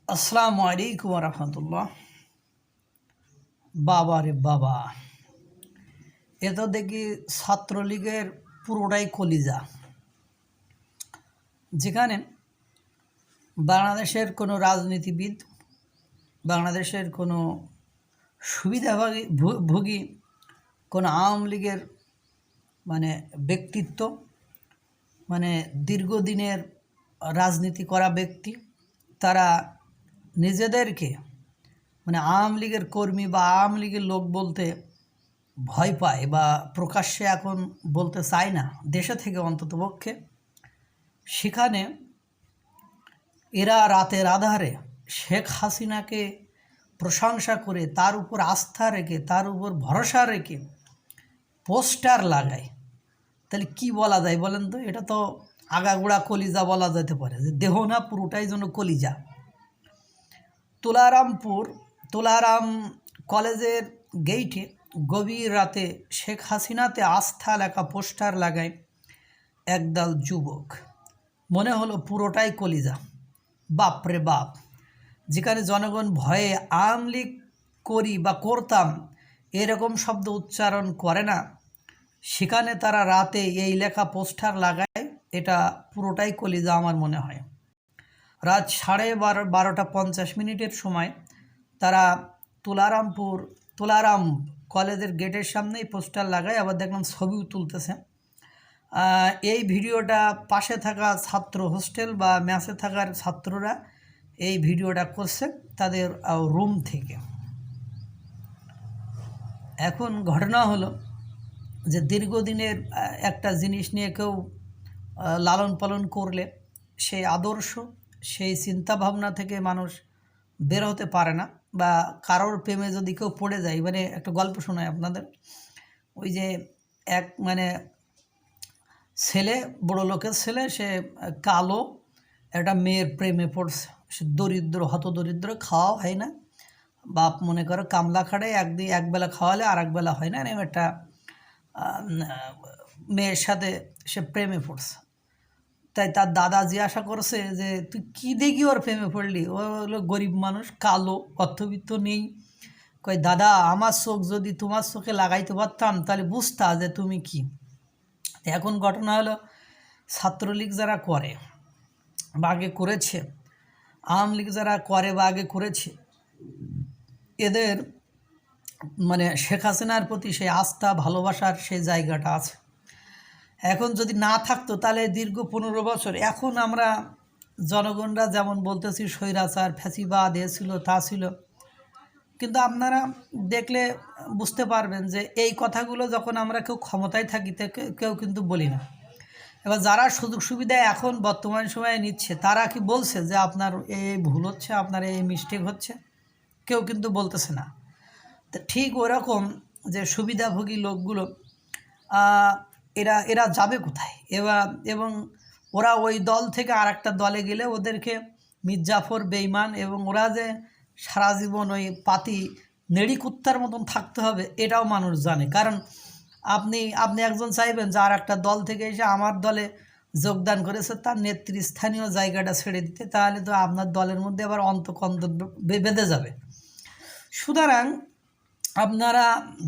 আসসালামু আলাইকুম রহমতুল্লাহ। বাবা রে বাবা, এ তো দেখি ছাত্রলীগের পুরোটাই কলিজা। যেখানে বাংলাদেশের কোনো রাজনীতিবিদ, বাংলাদেশের কোনো সুবিধাভোগী কোনো আওয়ামী লীগের ব্যক্তিত্ব, দীর্ঘদিনের রাজনীতি করা ব্যক্তি, তারা নিজেদেরকে আওয়ামী লীগের কর্মী বা আওয়ামী লীগের লোক বলতে ভয় পায় বা প্রকাশ্যে এখন বলতে চায় না, দেশে থেকে অন্ততপক্ষে। সেখানে এরা রাতের আধারে শেখ হাসিনাকে প্রশংসা করে, তার উপর আস্থা রেখে, তার উপর ভরসা রেখে পোস্টার লাগায়। তাহলে কি বলা যায় বলেন তো? এটা তো আগাগোড়া কলিজা বলা যেতে পারে, যে দেহ না, পুরোটাই যেন কলিজা। তুলারাম কলেজের গেইটে গভীর রাতে শেখ হাসিনাতে আস্থা লেখা পোস্টার লাগায় একদল যুবক। মনে হলো পুরোটাই কলিজা। বাপরে বাপ! যেখানে জনগণ ভয়ে আওয়ামী লীগ করি বা করতাম এরকম শব্দ উচ্চারণ করে না, সেখানে তারা রাতে এই লেখা পোস্টার লাগায়। এটা পুরোটাই কলিজা আমার মনে হয়। রাত 12:50 সময় তারা তুলারাম কলেজের গেটের সামনেই পোস্টার লাগায়। আবার দেখলাম ছবিও তুলতেছে। এই ভিডিওটা পাশে থাকা ছাত্র হোস্টেল বা ম্যাসে থাকার ছাত্ররা এই ভিডিওটা করছে তাদের রুম থেকে। এখন ঘটনা হলো যে দীর্ঘদিনের একটা জিনিস নিয়ে কেউ লালন পালন করলে সেই আদর্শ, সেই চিন্তাভাবনা থেকে মানুষ বের হতে পারে না, বা কারোর প্রেমে যদি কেউ পড়ে যায়। একটা গল্প শোনায় আপনাদের। ওই যে এক ছেলে, বড় লোকের ছেলে, সে কালো একটা মেয়ের প্রেমে পড়ছে। সে দরিদ্র, হতদরিদ্র, খাওয়া হয় না। বাপ মনে করো কামলা খাড়ে, একবেলা খাওয়ালে আর একবেলা হয় না, এরকম একটা মেয়ের সাথে সে প্রেমে পড়ছে। তাই তার দাদা জিজ্ঞাসা করছে যে তুই কী দেখি ওর প্রেমে পড়লি? ও হলো গরিব মানুষ, কালো, অর্থবিত্ত নেই। কই দাদা, আমার চোখ যদি তোমার চোখে লাগাইতে পারতাম তাহলে বুঝতা যে তুমি কি। এখন ঘটনা হলো, ছাত্রলীগ যারা করে বা আগে করেছে, আওয়ামী লীগ যারা করে বা আগে করেছে, এদের শেখ হাসিনার প্রতি সেই আস্থা, ভালোবাসার সেই জায়গাটা আছে। এখন যদি না থাকতো তাহলে দীর্ঘ 15 বছর এখন আমরা জনগণরা যেমন বলতেছি স্বৈরাচার, ফ্যাসিবাদ, এ ছিল তা ছিল, কিন্তু আপনারা দেখলে বুঝতে পারবেন যে এই কথাগুলো যখন আমরা কেউ ক্ষমতায় থাকি কেউ কিন্তু বলি না। এবার যারা সুযোগ সুবিধা এখন বর্তমান সময়ে নিচ্ছে, তারা কি বলছে যে আপনার এই ভুল হচ্ছে, আপনার এই মিস্টেক হচ্ছে? কেউ কিন্তু বলতেছে না। তো ঠিক ওরকম যে সুবিধাভোগী লোকগুলো, এরা যাবে কোথায়? এবং ওরা ওই দল থেকে আর একটা দলে গেলে ওদেরকে মির্জাফর, বেঈমান, এবং ওরা যে সারা জীবন ওই পাতি নেড়ি কুত্তার মতন থাকতে হবে, এটাও মানুষ জানে। কারণ আপনি একজন চাইবেন যে আর একটা দল থেকে এসে আমার দলে যোগদান করেছে, তার নেতৃস্থানীয় জায়গাটা ছেড়ে দিতে, তাহলে তো আপনার দলের মধ্যে আবার অন্তকন্ত বেঁধে যাবে। সুতরাং আপনারা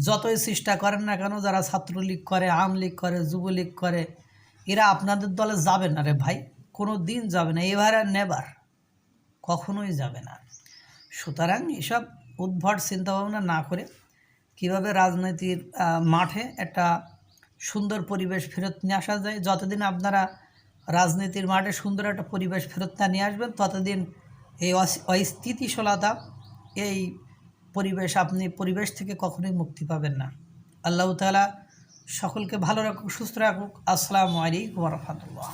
যতই চেষ্টা করেন না কেন, যারা ছাত্রলীগ করে, আওয়ামী লীগ করে, যুবলীগ করে, এরা আপনাদের দলে যাবে না রে ভাই, কোনো দিন যাবে না, এবার আর নেবার, কখনোই যাবে না। সুতরাং এসব উদ্ভট চিন্তাভাবনা না করে কীভাবে রাজনীতির মাঠে একটা সুন্দর পরিবেশ ফেরত নিয়ে আসা যায়, যতদিন আপনারা রাজনীতির মাঠে সুন্দর একটা পরিবেশ ফেরত না নিয়ে আসবেন, ততদিন এই অস্থিতিশীলতা, এই পরিবেশ থেকে কখনোই মুক্তি পাবেন না। আল্লাহ তাআলা সকলকে ভালো রাখুক, সুস্থ রাখুক। আসসালামু আলাইকুম ওয়া রাহমাতুল্লাহ।